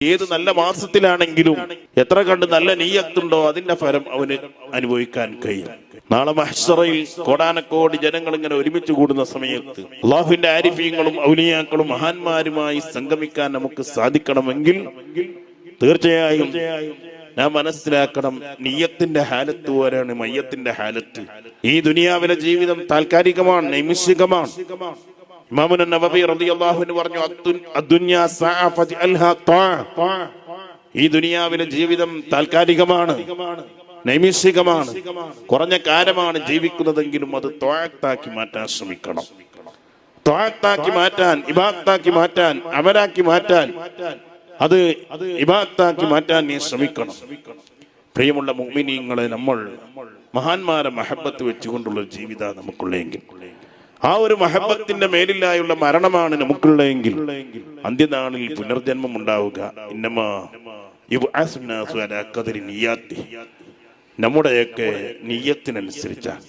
ഏത് നല്ല മാസത്തിലാണെങ്കിലും എത്ര കണ്ട് നല്ല നീയത്തുണ്ടോ അതിന്റെ ഫലം അവന് അനുഭവിക്കാൻ കഴിയും. നാളെ മഹ്ശറയിൽ കോടാനക്കോടി ജനങ്ങൾ ഇങ്ങനെ ഒരുമിച്ച് കൂടുന്ന സമയത്ത് അള്ളാഹുവിന്റെ ആരിഫീങ്ങളും ഔലിയാക്കളും മഹാന്മാരുമായി സംഗമിക്കാൻ നമുക്ക് സാധിക്കണമെങ്കിൽ തീർച്ചയായും നാം മനസ്സിലാക്കണം, നിയ്യത്തിന്റെ ഹാലത്ത് പോലെയാണ് മയ്യത്തിന്റെ ഹാലത്ത്. ഈ ദുനിയാവിലെ ജീവിതം താൽക്കാലികമാണ്, നൈമിഷികമാണ്. ഇമാമുൻ നവവി റളിയല്ലാഹു അൻഹു പറഞ്ഞു, അദ്ദുനിയ സഅ ഫജ്അൽഹാ ത്വാഅ. ഈ ദുനിയാവിലെ ജീവിതം താൽക്കാലികമാണ്, നൈമിഷികമാണ്, കുറഞ്ഞ കാലമാണ് ജീവിക്കുന്നതെങ്കിലും അത് ത്വാഅത്താക്കി മാറ്റാൻ ശ്രമിക്കണം. ത്വാഅത്താക്കി മാറ്റാൻ, ഇബാദത്താക്കി മാറ്റാൻ, അമലാക്കി മാറ്റാൻ, അത് ഇബാദത്താക്കി മാറ്റാൻ നീ ശ്രമിക്കണം. പ്രിയമുള്ള മുഅ്മിനീങ്ങളെ, നമ്മൾ മഹാന്മാരെ മഹബത്ത് വെച്ചുകൊണ്ടുള്ള ജീവിതം നമുക്കുള്ളെങ്കിൽ, ആ ഒരു മഹബത്തിന്റെ മേലിലായുള്ള മരണമാണ് നമുക്കുള്ളതെങ്കിൽ അന്ത്യനാളിൽ പുനർജന്മം ഉണ്ടാവുക. ഇന്നമാ യുബ്അസുന്നാസു അലാ ഖദരി നിയ്യാത്തി, നമ്മുടെയൊക്കെ നിയ്യത്തിനനുസരിച്ചാണ്.